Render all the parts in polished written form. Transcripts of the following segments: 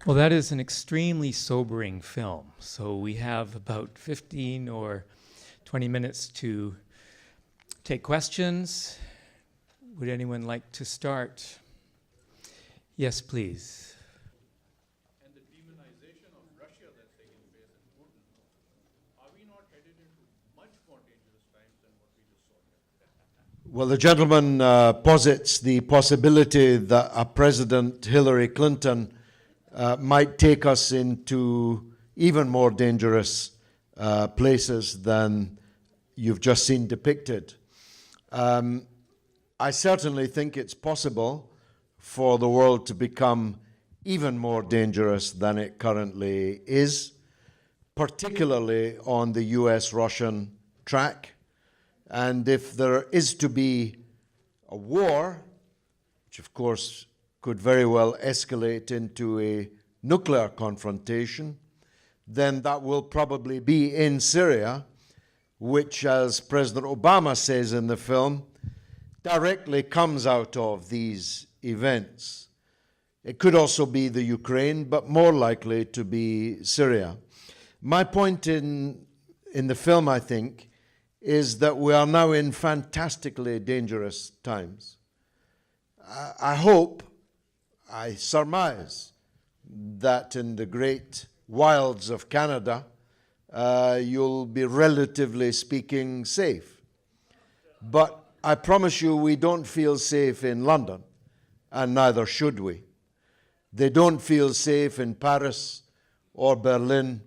Well, that is an extremely sobering film. So we have about 15 or 20 minutes to take questions. Would anyone like to start? Yes, please. And the demonization of Russia that's taking place in Putin, are we not headed into much more dangerous times than what we just saw here? Well, the gentleman posits the possibility that a President Hillary Clinton might take us into even more dangerous places than you've just seen depicted. I certainly think it's possible for the world to become even more dangerous than it currently is, particularly on the US-Russian track. And if there is to be a war, which of course could very well escalate into a nuclear confrontation, then that will probably be in Syria, which, as President Obama says in the film, directly comes out of these events. It could also be the Ukraine, but more likely to be Syria. My point in the film, I think, is that we are now in fantastically dangerous times. I hope, I surmise, that in the great wilds of Canada, you'll be relatively speaking safe. But I promise you we don't feel safe in London, and neither should we. They don't feel safe in Paris or Berlin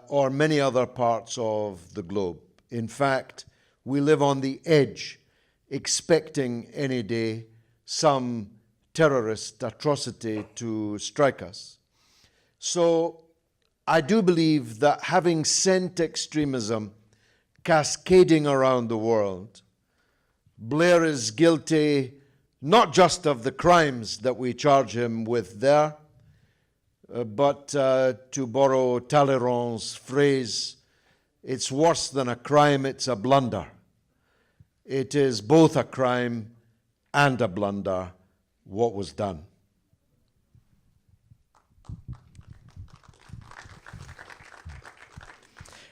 or many other parts of the globe. In fact, we live on the edge, expecting any day some terrorist atrocity to strike us. So I do believe that having sent extremism cascading around the world, Blair is guilty not just of the crimes that we charge him with there, but to borrow Talleyrand's phrase, it's worse than a crime, it's a blunder. It is both a crime and a blunder, what was done.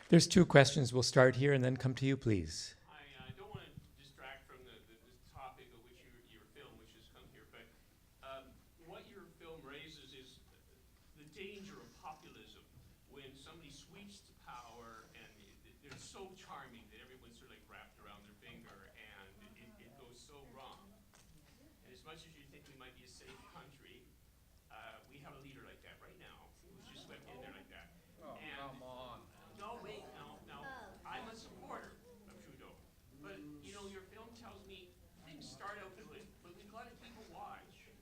There's two questions. We'll start here and then come to you, please. I don't want to distract from the topic of which your film, which has come here, but what your film raises is the danger of populism when somebody sweeps to power and they're so charming that everyone's sort of like wrapped around their finger and it goes so wrong. And as much as you think we might be a safe country, we have a leader like that right now who's just swept in there like that. Oh, and come on. no, wait, no. I'm a supporter of Trudeau. But, you know, your film tells me things start out good, but we've got to keep a watch.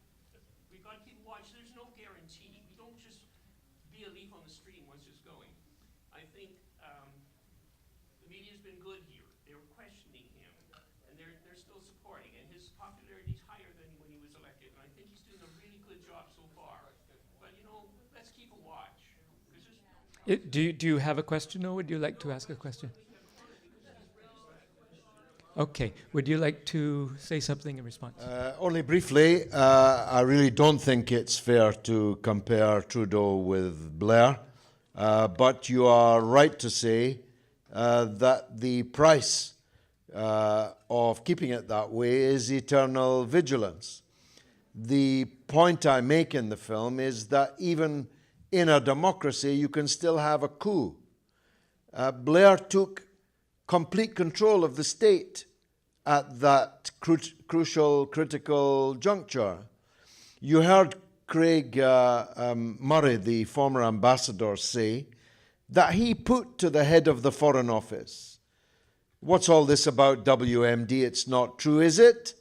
We've got to keep a watch. There's no guarantee. We don't just be a leaf on the stream once it's going. I think the media's been good here. They were questioning him, and they're still supporting. And his popularity is higher than when he was elected. And I think he's doing a really good job so far. But, you know, let's keep a watch. Do you have a question, or would you like to ask a question? Okay. Would you like to say something in response? Only briefly, I really don't think it's fair to compare Trudeau with Blair, but you are right to say that the price of keeping it that way is eternal vigilance. The point I make in the film is that even in a democracy, you can still have a coup. Blair took complete control of the state at that crucial, critical juncture. You heard Craig Murray, the former ambassador, say that he put to the head of the Foreign Office, "What's all this about WMD? It's not true, is it?"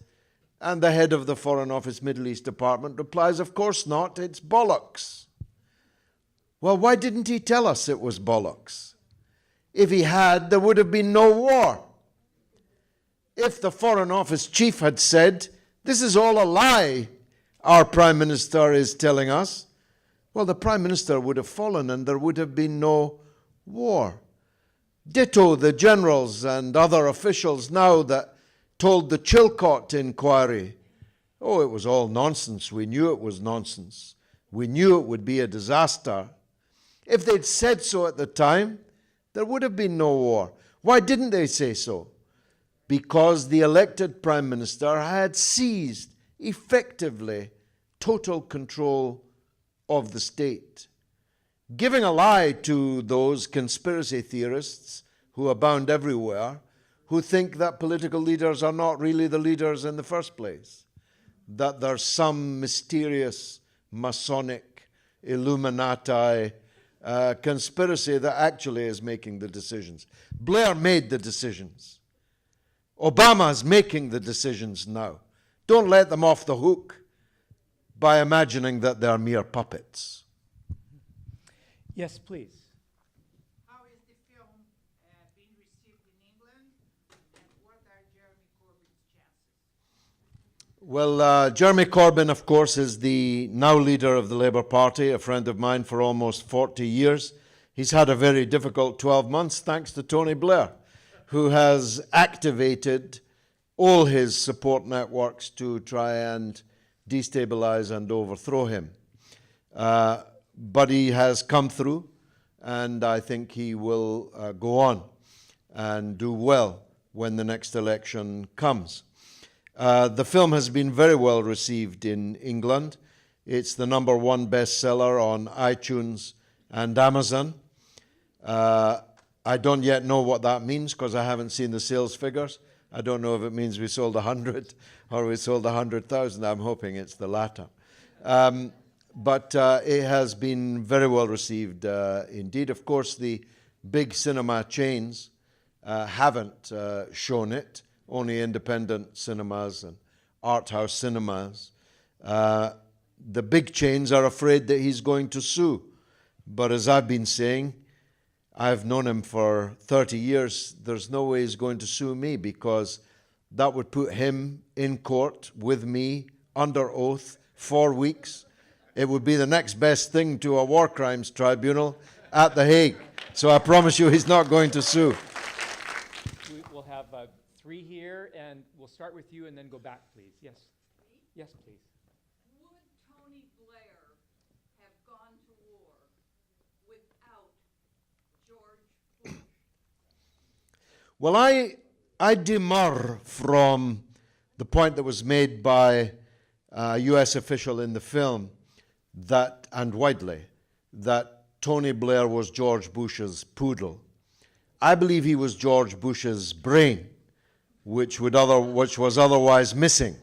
And the head of the Foreign Office Middle East Department replies, "Of course not, it's bollocks." Well, why didn't he tell us it was bollocks? If he had, there would have been no war. If the Foreign Office chief had said, "This is all a lie, our Prime Minister is telling us," well, the Prime Minister would have fallen and there would have been no war. Ditto the generals and other officials now that told the Chilcot inquiry, "Oh, it was all nonsense. We knew it was nonsense. We knew it would be a disaster. If they'd said so at the time, there would have been no war. Why didn't they say so? Because the elected Prime Minister had seized effectively total control of the state, giving a lie to those conspiracy theorists who abound everywhere, who think that political leaders are not really the leaders in the first place, that there's some mysterious Masonic Illuminati conspiracy that actually is making the decisions. Blair made the decisions. Obama's making the decisions now. Don't let them off the hook by imagining that they're mere puppets. Yes, please. How is the film being received in England, and what are Jeremy Corbyn's chances? Well, Jeremy Corbyn, of course, is the now leader of the Labour Party, a friend of mine for almost 40 years. He's had a very difficult 12 months thanks to Tony Blair, who has activated all his support networks to try and destabilize and overthrow him. But he has come through, and I think he will go on and do well when the next election comes. The film has been very well received in England. It's the #1 bestseller on iTunes and Amazon. I don't yet know what that means because I haven't seen the sales figures. I don't know if it means we sold 100 or we sold 100,000. I'm hoping it's the latter. But it has been very well received indeed. Of course, the big cinema chains haven't shown it, only independent cinemas and art house cinemas. The big chains are afraid that he's going to sue. But as I've been saying, I've known him for 30 years. There's no way he's going to sue me because that would put him in court with me under oath 4 weeks. It would be the next best thing to a war crimes tribunal at The Hague. So I promise you he's not going to sue. We'll have 3 here, and we'll start with you and then go back, please. Yes. Yes, please. Would Tony Blair have gone to war without George Bush? Well, I demur from the point that was made by a U.S. official in the film that, and widely, that Tony Blair was George Bush's poodle. I believe he was George Bush's brain, which was otherwise missing.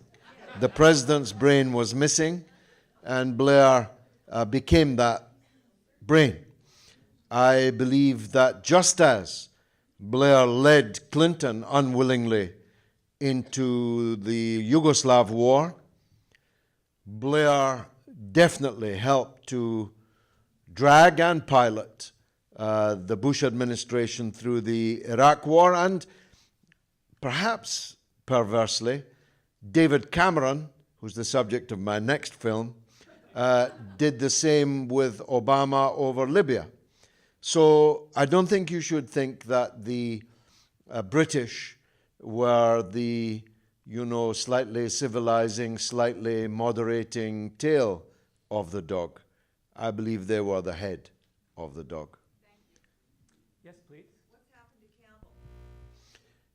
The president's brain was missing, and Blair became that brain. I believe that just as Blair led Clinton unwillingly into the Yugoslav war, Blair definitely helped to drag and pilot the Bush administration through the Iraq war, and perhaps perversely, David Cameron, who's the subject of my next film, did the same with Obama over Libya. So I don't think you should think that the British were the, slightly civilizing, slightly moderating tail of the dog. I believe they were the head of the dog. Yes, please. What's happened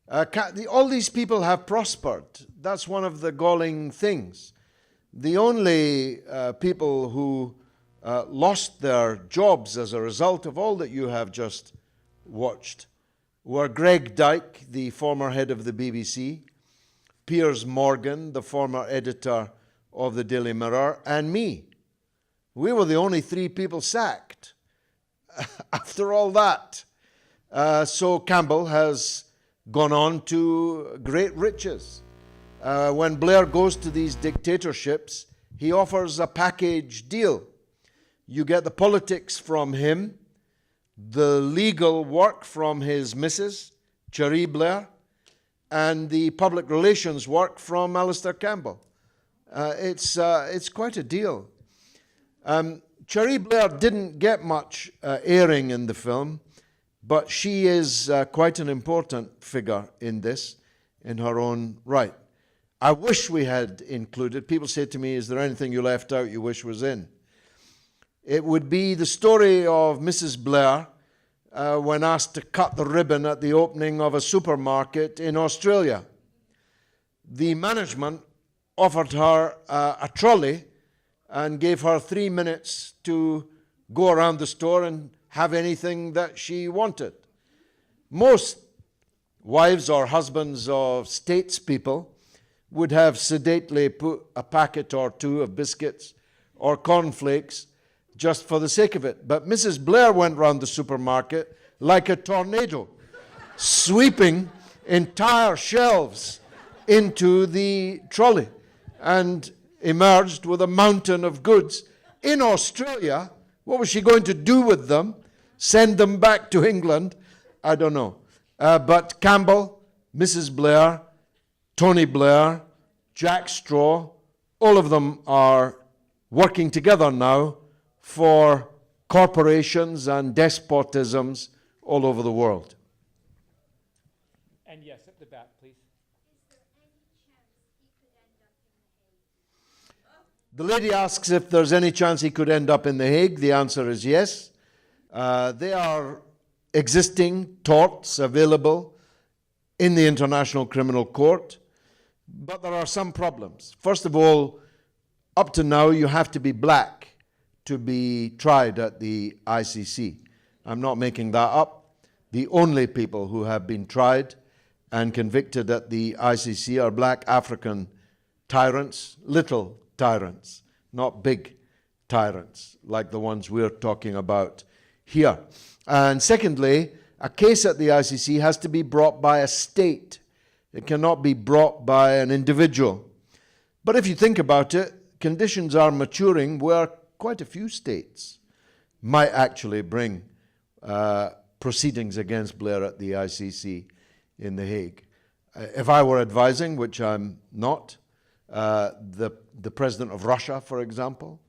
to Campbell? All these people have prospered. That's one of the galling things. The only people who lost their jobs as a result of all that you have just watched were Greg Dyke, the former head of the BBC, Piers Morgan, the former editor of the Daily Mirror, and me. We were the only 3 people sacked after all that. So Campbell has gone on to great riches. When Blair goes to these dictatorships, he offers a package deal. You get the politics from him, the legal work from his missus, Cherie Blair, and the public relations work from Alistair Campbell. It's quite a deal. Cherie Blair didn't get much airing in the film, but she is quite an important figure in this, in her own right. I wish we had included, people say to me, is there anything you left out you wish was in? it would be the story of Mrs. Blair when asked to cut the ribbon at the opening of a supermarket in Australia. The management offered her a trolley and gave her 3 minutes to go around the store and have anything that she wanted. Most wives or husbands of statespeople would have sedately put a packet or two of biscuits or cornflakes just for the sake of it. But Mrs. Blair went round the supermarket like a tornado, sweeping entire shelves into the trolley, and emerged with a mountain of goods. In Australia, what was she going to do with them? Send them back to England? I don't know. But Campbell, Mrs. Blair, Tony Blair, Jack Straw, all of them are working together now for corporations and despotisms all over the world. And yes, at the back, please. The lady asks if there's any chance he could end up in The Hague. The answer is yes. There are existing torts available in the International Criminal Court, but there are some problems. First of all, up to now, you have to be black to be tried at the ICC. I'm not making that up. The only people who have been tried and convicted at the ICC are black African tyrants, little tyrants, not big tyrants like the ones we're talking about here. And secondly, a case at the ICC has to be brought by a state. It cannot be brought by an individual. But if you think about it, conditions are maturing where quite a few states might actually bring proceedings against Blair at the ICC in The Hague. If I were advising, which I'm not, the president of Russia, for example,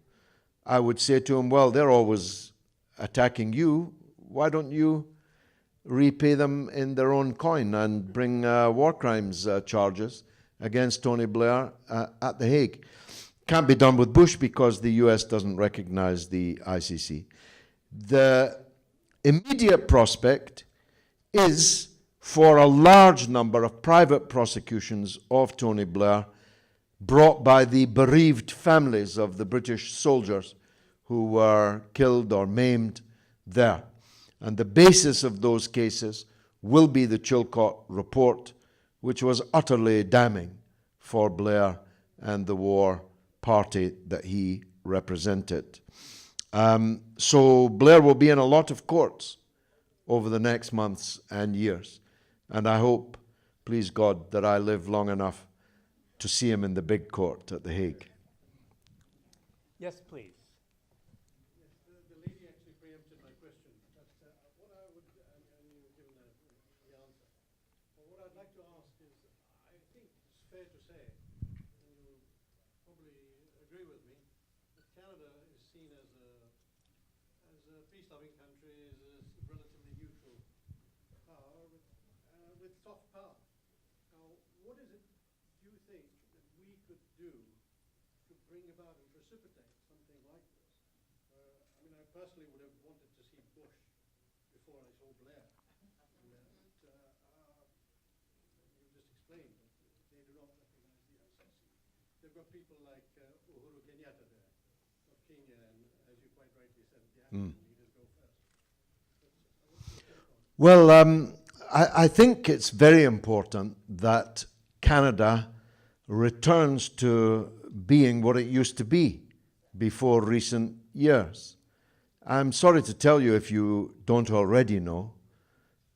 I would say to him, well, they're always attacking you. Why don't you repay them in their own coin and bring war crimes charges against Tony Blair at The Hague? Can't be done with Bush because the US doesn't recognize the ICC. The immediate prospect is for a large number of private prosecutions of Tony Blair brought by the bereaved families of the British soldiers who were killed or maimed there. And the basis of those cases will be the Chilcot report, which was utterly damning for Blair and the war party that he represented. So Blair will be in a lot of courts over the next months and years. And I hope, please God, that I live long enough to see him in the big court at The Hague. Yes, please. Yes, the lady actually preempted my question, but what I would, and you've given the answer, but what I'd like to ask is, I think it's fair to say, and you probably agree with me, that Canada is seen as a peace-loving country, as a relatively neutral power with soft power. Now, what is it, do you think, that we could do to bring about and precipitate something like this? I mean, I personally would have wanted to see Bush before I saw Blair. And, you just explained that they do not recognize the ICC. They've got people like Uhuru Kenyatta there, of Kenya, and as you quite rightly said, the African leaders go first. Well, I think it's very important that Canada returns to being what it used to be before recent years. I'm sorry to tell you, if you don't already know,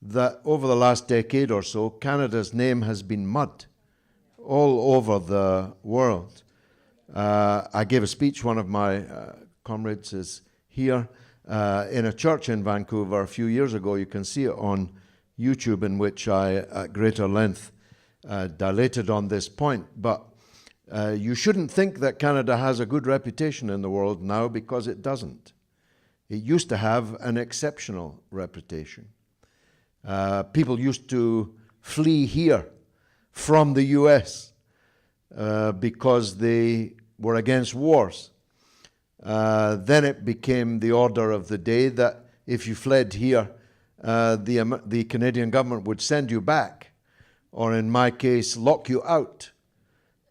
that over the last decade or so, Canada's name has been mud all over the world. I gave a speech, one of my comrades is here, in a church in Vancouver a few years ago. You can see it on YouTube, in which I, at greater length, dilated on this point. But you shouldn't think that Canada has a good reputation in the world now, because it doesn't. It used to have an exceptional reputation. People used to flee here from the US because they were against wars. Then it became the order of the day that if you fled here, the Canadian government would send you back, or in my case, lock you out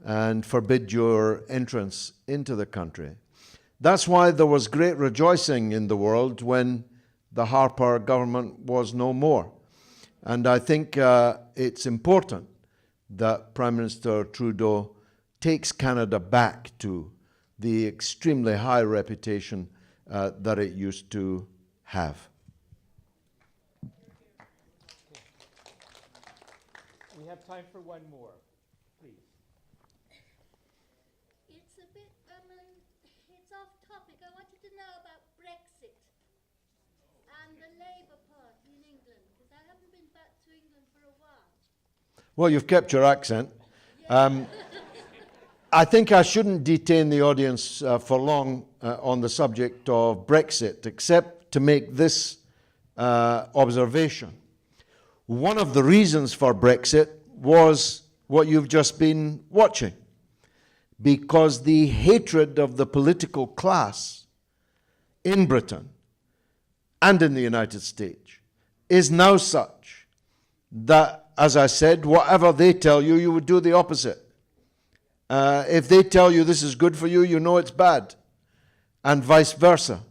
and forbid your entrance into the country. That's why there was great rejoicing in the world when the Harper government was no more. And I think it's important that Prime Minister Trudeau takes Canada back to the extremely high reputation that it used to have. We have time for one more, please. It's a bit, it's off topic. I wanted to know about Brexit and the Labour Party in England, because I haven't been back to England for a while. Well, you've kept your accent. I think I shouldn't detain the audience for long on the subject of Brexit, except to make this observation. One of the reasons for Brexit was what you've just been watching, because the hatred of the political class in Britain and in the United States is now such that, as I said, whatever they tell you, you would do the opposite. If they tell you this is good for you, you know it's bad, and vice versa.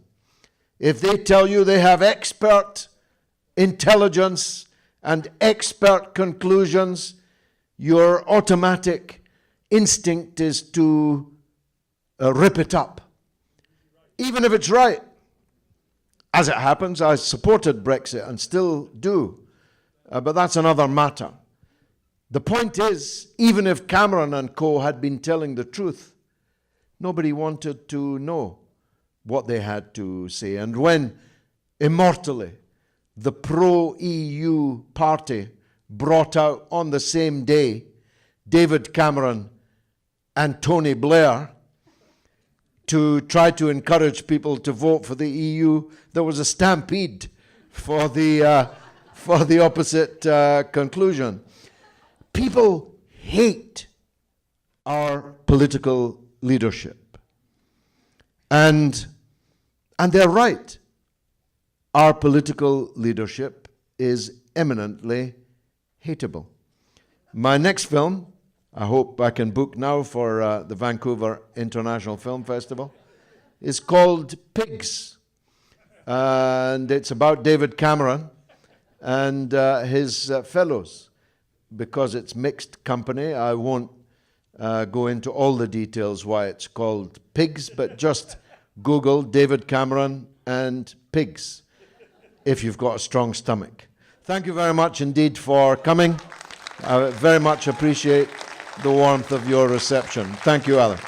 If they tell you they have expert intelligence and expert conclusions, your automatic instinct is to rip it up, even if it's right. As it happens, I supported Brexit and still do, but that's another matter. The point is, even if Cameron and co had been telling the truth, nobody wanted to know what they had to say. And when, immortally, the pro-EU party brought out on the same day David Cameron and Tony Blair to try to encourage people to vote for the EU, there was a stampede for the opposite conclusion. People hate our political leadership. And they're right. Our political leadership is eminently hateable. My next film, I hope I can book now for the Vancouver International Film Festival, is called Pigs. And it's about David Cameron and his fellows. Because it's mixed company, I won't go into all the details why it's called Pigs, but just Google David Cameron and Pigs if you've got a strong stomach. Thank you very much indeed for coming. I very much appreciate the warmth of your reception. Thank you, Alan.